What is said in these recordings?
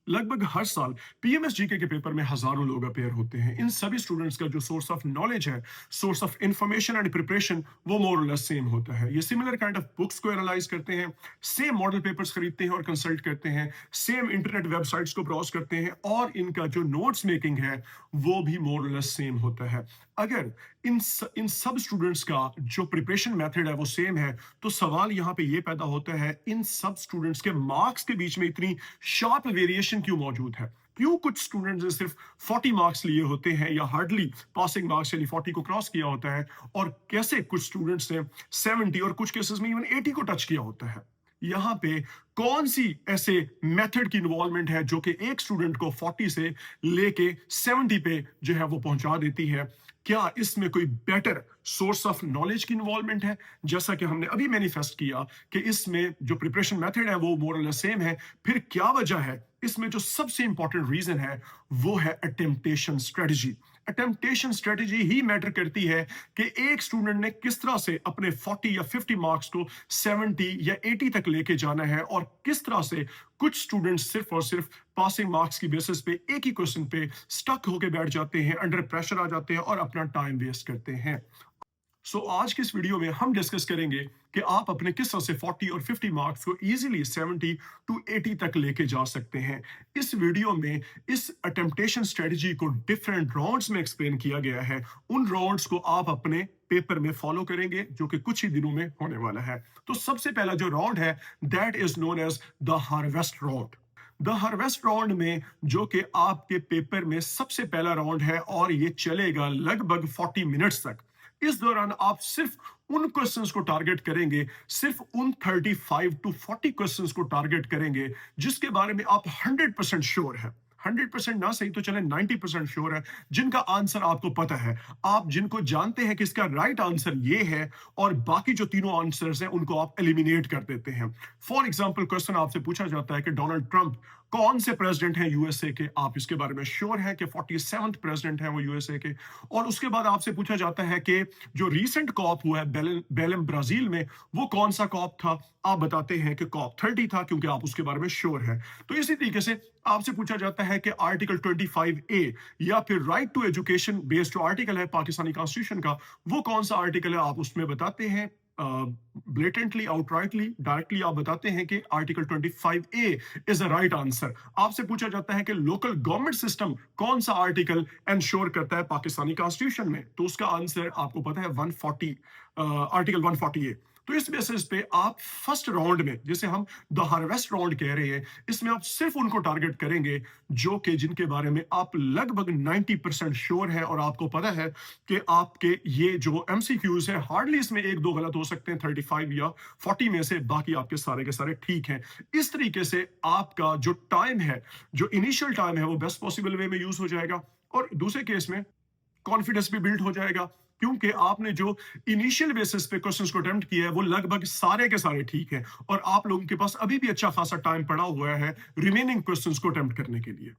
लगभग हर साल पीएमएसजीके के पेपर में हजारों लोग अपेयर होते हैं। इन सभी स्टूडेंट्स का जो सोर्स ऑफ नॉलेज है, source of information and preparation, वो मोर और लेस सेम होता है। ये सिमिलर काइंड ऑफ बुक्स को एनालाइज करते हैं, सेम मॉडल पेपर्स खरीदते हैं और कंसल्ट करते हैं, सेम इंटरनेट वेबसाइट्स को ब्राउज करते हैं, और इनका जो नोट्स मेकिंग है वो भी मोर और लेस सेम होता है। अगर इन सब स्टूडेंट्स का जो प्रिपरेशन मेथड है वो सेम है, तो सवाल यहाँ पे ये पैदा होता है, इन सब स्टूडेंट्स के मार्क्स के बीच में इतनी शार्प वेरिएशन क्यों मौजूद है? क्यों कुछ स्टूडेंट्स ने सिर्फ 40 मार्क्स लिए होते हैं या हार्डली पासिंग मार्क्स यानी 40 को क्रॉस किया होता है, और कैसे कुछ स्टूडेंट्स ने 70 और कुछ केसेस में इवन 80 को टच किया होता है? यहाँ पे कौन सी ऐसे मेथड की इन्वॉल्वमेंट है जो कि एक स्टूडेंट को 40 से लेके 70 पे जो है वो पहुंचा देती है? क्या इसमें कोई बेटर सोर्स ऑफ नॉलेज की इन्वॉल्वमेंट है, जैसा कि हमने अभी मैनिफेस्ट किया कि इसमें जो प्रिपरेशन मेथड है वो मोर और लेस सेम है? फिर क्या वजह है? इसमें जो सबसे इंपॉर्टेंट रीजन है वो है अटेम्पटेशन स्ट्रेटजी। अटेम्पटेशन स्ट्रेटजी ही मैटर करती है कि एक स्टूडेंट ने किस तरह से अपने 40 या 50 मार्क्स को 70 या 80 तक लेके जाना है, और किस तरह से कुछ स्टूडेंट्स सिर्फ और सिर्फ पासिंग मार्क्स की बेसिस पे एक ही क्वेश्चन पे स्टक होके बैठ जाते हैं, अंडर प्रेशर आ जाते हैं और अपना टाइम वेस्ट करते हैं। आज की इस वीडियो में हम डिस्कस करेंगे कि आप अपने किस तरह से 40 और 50 मार्क्स को इजीली 70 टू 80 तक लेके जा सकते हैं। इस वीडियो में इस अटेम्पटेशन स्ट्रेटजी को डिफरेंट राउंड्स में एक्सप्लेन किया गया है। उन राउंड्स को आप अपने पेपर में फॉलो करेंगे जो कि कुछ ही दिनों में होने वाला है। तो सबसे पहला जो राउंड है that is known as the harvest round. The harvest round में जो कि आपके पेपर में सबसे पहला राउंड है, और ये चलेगा लगभग 40 मिनट्स तक। इस दौरान आप सिर्फ उन क्वेश्चंस को टारगेट करेंगे, सिर्फ उन 35 टू 40 क्वेश्चंस को टारगेट करेंगे जिसके बारे में आप 100% श्योर है। 100% ना सही तो चले 90% श्योर है, जिनका आंसर आपको पता है, आप जिनको जानते हैं कि इसका राइट आंसर ये है, और बाकी जो तीनों आंसर्स हैं उनको आप एलिमिनेट कर देते हैं। फॉर एग्जांपल क्वेश्चन आपसे पूछा जाता है कि डोनाल्ड ट्रंप कौन से प्रेसिडेंट हैं यूएसए के, आप इसके बारे में श्योर हैं कि 47th प्रेसिडेंट हैं वो यूएसए के। और उसके बाद आपसे पूछा जाता है कि जो रीसेंट कॉप हुआ है बेलेम ब्राजील में, वो कौन सा कॉप था? आप बताते हैं कि कॉप 30 था, क्योंकि आप उसके बारे में श्योर है। तो इसी तरीके से आपसे पूछा जाता है कि आर्टिकल 25A या फिर राइट टू एजुकेशन बेस्ड जो आर्टिकल है पाकिस्तानी कॉन्स्टिट्यूशन का, वो कौन सा आर्टिकल है? आप उसमें बताते हैं ब्लेटेंटली, आउटराइटली, डायरेक्टली आप बताते हैं कि article 25A is a right answer. आपसे पूछा जाता है कि लोकल गवर्नमेंट सिस्टम कौन सा आर्टिकल एंश्योर करता है पाकिस्तानी कॉन्स्टिट्यूशन में, तो उसका आंसर आपको पता है 140, आर्टिकल 140A। तो इस बेसिस पे आप फर्स्ट राउंड में, जिसे हम द हार्वेस्ट राउंड कह रहे हैं, इसमें आप सिर्फ उनको टारगेट करेंगे जो कि जिनके बारे में आप लगभग 90% श्योर है, और आपको पता है कि आपके ये जो एमसीक्यूज है हार्डली इसमें एक दो गलत हो सकते हैं 35 या 40 में से, बाकी आपके सारे के सारे ठीक हैं। इस तरीके से आपका जो टाइम है, जो इनिशियल टाइम है, वो बेस्ट पॉसिबल वे में यूज हो जाएगा, और दूसरे केस में कॉन्फिडेंस भी बिल्ड हो जाएगा, क्योंकि आपने जो इनिशियल बेसिस पे क्वेश्चंस को अटेम्प्ट किया है वो लगभग सारे के सारे ठीक है, और आप लोगों के पास अभी भी अच्छा खासा टाइम पड़ा हुआ है रिमेनिंग क्वेश्चंस को अटेम्प्ट करने के लिए।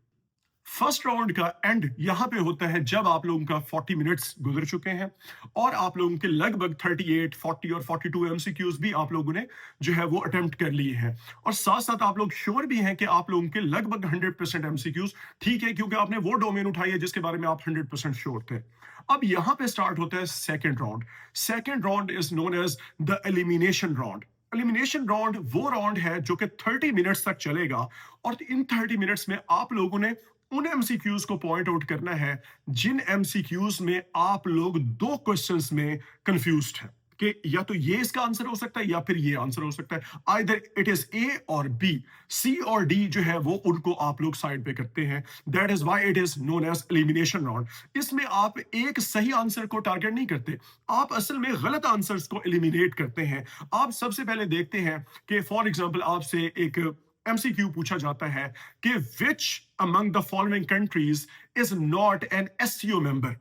फर्स्ट राउंड का एंड यहां पे होता है जब आप लोगों का 40 मिनट्स गुजर चुके हैं, और आप लोगों के लगभग 38, 40 और 42 एमसीक्यूज भी आप लोगों ने जो है वो अटेम्प्ट कर लिए हैं, और साथ साथ आप लोग श्योर भी हैं कि आप लोगों के लगभग 100% एमसीक्यूज ठीक है, क्योंकि आपने वो डोमेन उठाई है जिसके बारे में आप 100% श्योर थे। अब यहां पे स्टार्ट होता है second round. Second round is known as the elimination round. Elimination round वो राउंड है जो कि 30 मिनट्स तक चलेगा, और इन 30 मिनट्स में आप लोगों ने उन एमसीक्यूज को पॉइंट आउट करना है जिन एमसीक्यूज में आप लोग दो क्वेश्चंस में कंफ्यूज्ड हैं कि या तो ये इसका आंसर हो सकता है या फिर ये आंसर हो सकता है। आइदर इट इज ए और बी, सी और डी जो है वो उनको आप लोग साइड पे करते हैं। That is why it is known as elimination round. इसमें आप एक सही आंसर को टारगेट नहीं करते, आप असल में गलत आंसर्स को एलिमिनेट करते हैं। आप सबसे पहले देखते हैं कि फॉर एग्जाम्पल आपसे एक एमसीक्यू पूछा जाता है कि which among the following countries is not an SCO member.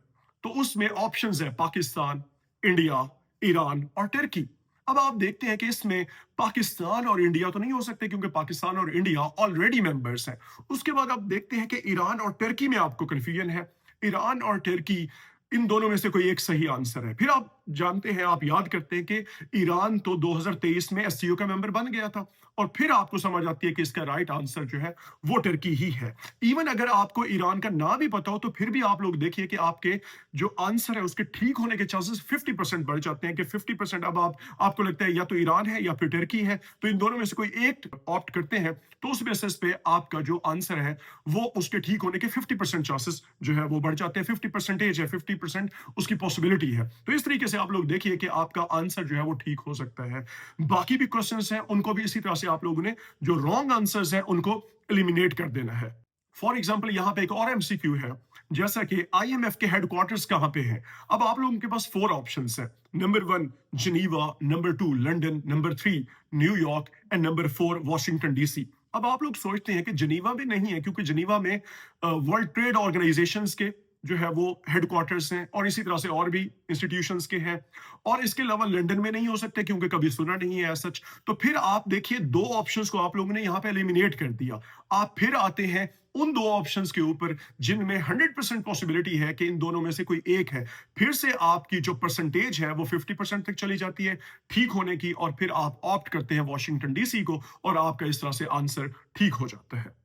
तो उसमें ऑप्शंस है पाकिस्तान, इंडिया, ईरान और तुर्की। अब आप देखते हैं कि इसमें पाकिस्तान और इंडिया तो नहीं हो सकते, क्योंकि पाकिस्तान और इंडिया ऑलरेडी मेंबर्स हैं। उसके बाद आप देखते हैं कि ईरान और तुर्की में आपको कंफ्यूजन है। ईरान और तुर्की, इन दोनों में से कोई एक सही आंसर है। फिर आप जानते हैं, आप याद करते हैं कि ईरान तो 2023 में एससीओ का मेंबर बन गया था, और फिर आपको समझ आती है कि इसका राइट आंसर जो है वो टर्की ही है। इवन अगर आपको ईरान का ना भी पता हो तो फिर भी आप लोग देखिए कि आपके जो आंसर है उसके ठीक होने के चांसेस 50% बढ़ जाते हैं, कि 50% अब आपको लगता है या तो ईरान है या फिर टर्की है, तो इन दोनों में से कोई एक ऑप्ट करते हैं, तो उस बेसिस पे आपका जो आंसर है वो उसके ठीक होने के 50% चांसेस जो है वो बढ़ जाते हैं। 50 परसेंटेज है, 50% उसकी पॉसिबिलिटी है। तो इस तरीके से आप लोग देखिए कि आपका आंसर जो है वो ठीक हो सकता है। बाकी भी क्वेश्चंस हैं, उनको भी इसी तरह से आप लोगों ने जो रॉन्ग आंसर्स हैं उनको एलिमिनेट कर देना है। फॉर एग्जाम्पल यहाँ पे एक और एमसीक्यू है, जैसा कि आईएमएफ के हेडक्वार्टर्स कहाँ पे हैं। अब आप लोगों के पास 4 ऑप्शंस हैं। Number 1 Geneva, number 2 London, number 3 New York and number 4 Washington DC. अब आप लोग सोचते हैं कि जिनीवा भी नहीं है, क्योंकि जिनीवा में वर्ल्ड ट्रेड ऑर्गेनाइजेशंस के जो है वो हेडक्वार्टर्स हैं, और इसी तरह से और भी इंस्टीट्यूशंस के हैं, और इसके अलावा लंदन में नहीं हो सकते क्योंकि कभी सुना नहीं है सच। तो फिर आप देखिए, 2 ऑप्शंस को आप लोगों ने यहाँ पे एलिमिनेट कर दिया। आप फिर आते हैं उन 2 ऑप्शंस के ऊपर जिनमें 100% पॉसिबिलिटी है कि इन दोनों में से कोई एक है। फिर से आपकी जो परसेंटेज है वो 50% तक चली जाती है ठीक होने की, और फिर आप ऑप्ट करते हैं वॉशिंगटन डीसी को, और आपका इस तरह से आंसर ठीक हो जाता है।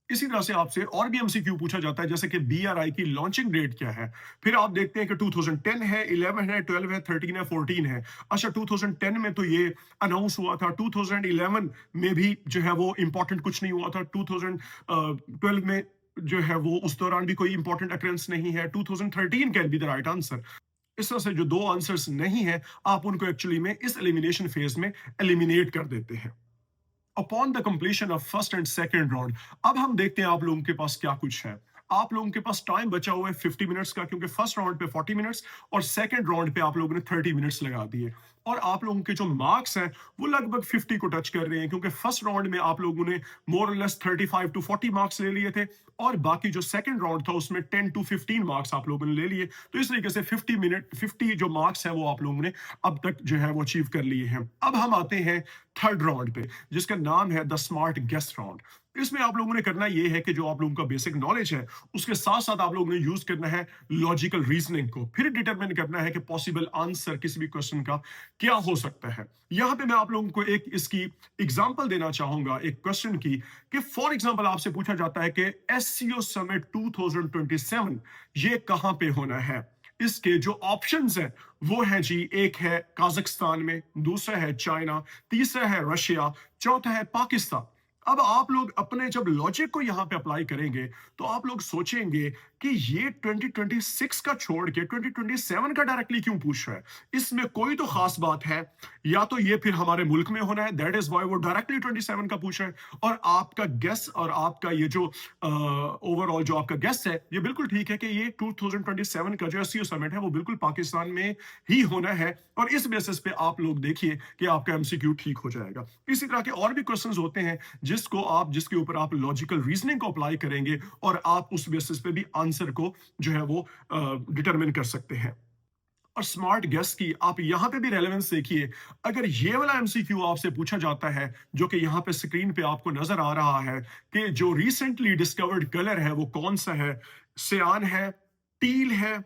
इसी तरह से आपसे और भी एमसीक्यू पूछा जाता है, जैसे कि बीआरआई की लॉन्चिंग डेट क्या है। फिर आप देखते हैं कि 2010 है, 11 है, 12 है, 13 है, 14 है। अच्छा, 2010 में तो ये अनाउंस हुआ था, 2011 में भी जो है वो इंपॉर्टेंट कुछ नहीं हुआ था, 2012 में जो है वो उस दौरान भी कोई इंपॉर्टेंट अक्रेंस नहीं है। 2013 can be the right answer. इस तरह से जो 2 आंसर्स नहीं है, आप उनको एक्चुअली में इस एलिमिनेशन फेज में एलिमिनेट कर देते हैं। Upon the completion of first and second round, अब हम देखते हैं आप लोगों के पास क्या कुछ है। आप लोगों के पास टाइम बचा हुआ है 50 मिनट्स का, क्योंकि फर्स्ट राउंड पे 40 मिनट्स और सेकंड राउंड पे आप लोगों ने 30 मिनट्स लगा दिए, और आप लोगों के जो मार्क्स हैं वो लगभग 50 को टच कर रहे हैं, क्योंकि फर्स्ट राउंड में आप लोगों ने मोर और लेस 35 टू 40 मार्क्स ले लिए थे, और बाकी जो सेकंड राउंड था उसमें 10 टू 15 मार्क्स आप लोगों ने ले लिए। तो इस तरीके से 50 जो मार्क्स है वो आप लोगों ने अब तक जो है वो अचीव कर लिए हैं। अब हम आते हैं थर्ड राउंड पे, जिसका नाम है द स्मार्ट गेस राउंड। इसमें आप लोगों ने करना यह है कि जो आप लोगों का बेसिक नॉलेज है उसके साथ साथ आप लोगों ने यूज करना है लॉजिकल रीजनिंग को, फिर डिटरमिन करना है कि पॉसिबल आंसर किसी भी क्वेश्चन का क्या हो सकता है। यहां पे मैं आप लोगों को एक इसकी एग्जांपल देना चाहूंगा, एक क्वेश्चन की, कि फॉर एग्जांपल आपसे पूछा जाता है कि एससीओ समिट 2027 ये कहां पे होना है। इसके जो ऑप्शंस हैं वो है जी, एक है काजाकिस्तान में, दूसरा है चाइना, तीसरा है रशिया, चौथा है पाकिस्तान। अब आप लोग अपने जब लॉजिक को यहां पे अप्लाई करेंगे तो आप लोग सोचेंगे कि ये 2026 का छोड़ के 2027 का डायरेक्टली क्यों पूछ रहा है, इसमें कोई तो खास बात है, या तो ये फिर हमारे मुल्क में होना है, दैट इज व्हाई वो डायरेक्टली 27 का पूछ रहा है। और आपका गेस और आपका ये जो ओवरऑल जो आपका गेस है ये बिल्कुल ठीक है कि ये 2027 का जो एससीओ समिट है वो बिल्कुल पाकिस्तान में ही होना है, और इस बेसिस पे आप लोग देखिए कि आपका एमसीक्यू ठीक हो जाएगा। इसी तरह के और भी क्वेश्चंस होते हैं जिसके ऊपर आप लॉजिकल रीजनिंग को अप्लाई करेंगे, और आप उस बेसिस पे भी आंसर को जो है वो डिटरमिन कर सकते हैं। और स्मार्ट गेस की आप यहां पे भी रेलेवेंस देखिए। अगर ये वाला एमसीक्यू आपसे पूछा जाता है, जो कि यहां पे स्क्रीन पे आपको नजर आ रहा है, कि जो रिसेंटली डिस्कवर्ड कलर है वो कौन सा है, सियान है, टील है,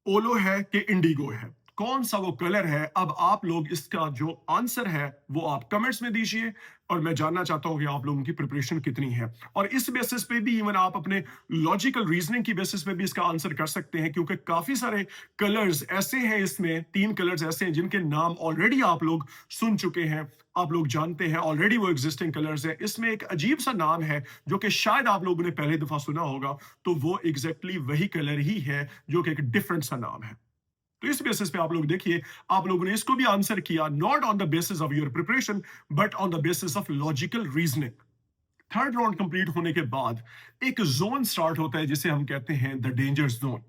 ओलो है कि इंडिगो है, कौन सा वो कलर है। अब आप लोग इसका जो आंसर है वो आप कमेंट्स में दीजिए, और मैं जानना चाहता हूं कि आप लोगों की प्रिपरेशन कितनी है। और इस बेसिस पे भी इवन आप अपने लॉजिकल रीजनिंग की बेसिस पे भी इसका आंसर कर सकते हैं, क्योंकि काफी सारे कलर्स ऐसे हैं, इसमें 3 कलर्स ऐसे हैं जिनके नाम ऑलरेडी आप लोग सुन चुके हैं, आप लोग जानते हैं ऑलरेडी, वो एग्जिस्टिंग कलर्स है। इसमें एक अजीब सा नाम है जो कि शायद आप लोगों ने पहले दफा सुना होगा, तो वो एग्जैक्टली वही कलर ही है जो कि एक डिफरेंट सा नाम है। तो इस बेसिस पे आप लोग देखिए, आप लोगों ने इसको भी आंसर किया, not on the basis of your preparation but on the basis of logical reasoning. Third round complete होने के बाद एक जोन स्टार्ट होता है जिसे हम कहते हैं the danger zone.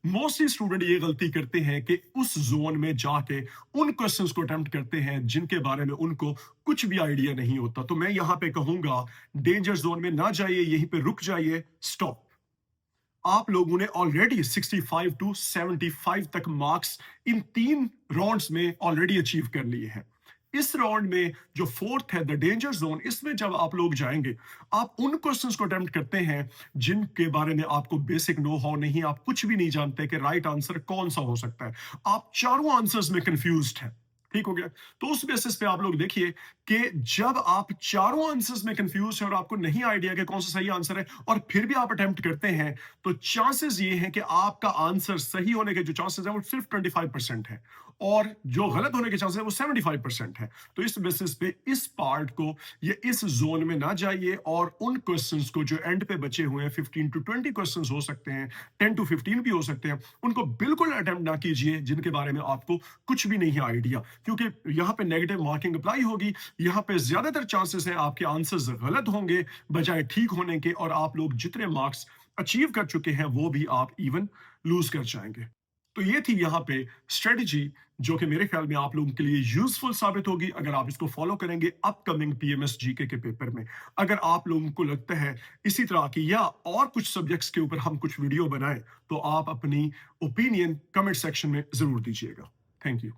Mostly student ये गलती करते हैं कि उस जोन में जाके उन क्वेश्चंस को अटेम्प्ट करते हैं जिनके बारे में उनको कुछ भी आइडिया नहीं होता। तो मैं यहां पे कहूंगा, डेंजर जोन में ना जाइए, यहीं पे रुक जाइए, स्टॉप। आप लोगों ने ऑलरेडी 65 टू 75 तक मार्क्स इन 3 राउंड्स में ऑलरेडी अचीव कर लिए हैं। इस राउंड में जो फोर्थ है द डेंजर जोन, इसमें जब आप लोग जाएंगे, आप उन क्वेश्चंस को अटेम्प्ट करते हैं जिनके बारे में आपको बेसिक नो हाउ नहीं, आप कुछ भी नहीं जानते कि राइट आंसर कौन सा हो सकता है, आप चारों आंसर्स में कंफ्यूज्ड हैं। ठीक हो गया। तो उस बेसिस पे आप लोग देखिए कि जब आप चारों आंसर्स में कंफ्यूज हैं और आपको नहीं आइडिया कि कौन सा सही आंसर है और फिर भी आप अटेम्प्ट करते हैं, तो चांसेस ये हैं कि आपका आंसर सही होने के जो चांसेस हैं वो सिर्फ 25% है और जो गलत होने के चांसेस है वो 75% है। तो इस बेसिस पे इस पार्ट को या इस जोन में ना जाइए और उन क्वेश्चंस को जो एंड पे बचे हुए हैं, 15 to 20 क्वेश्चंस हो सकते हैं, 10 to 15 भी हो सकते हैं, उनको बिल्कुल अटेम्प्ट ना कीजिए जिनके बारे में आपको कुछ भी नहीं है आइडिया, क्योंकि यहाँ पे नेगेटिव मार्किंग अप्लाई होगी। यहाँ पे ज्यादातर चांसेस हैं आपके आंसर्स गलत होंगे बजाय ठीक होने के, और आप लोग जितने मार्क्स अचीव कर चुके हैं वो भी आप इवन लूज कर जाएंगे। तो ये थी यहाँ पे स्ट्रेटजी जो कि मेरे ख्याल में आप लोगों के लिए यूजफुल साबित होगी अगर आप इसको फॉलो करेंगे अपकमिंग पीएमएस जीके के पेपर में। अगर आप लोगों को लगता है इसी तरह की या और कुछ सब्जेक्ट्स के ऊपर हम कुछ वीडियो बनाएं, तो आप अपनी ओपिनियन कमेंट सेक्शन में जरूर दीजिएगा। Thank you.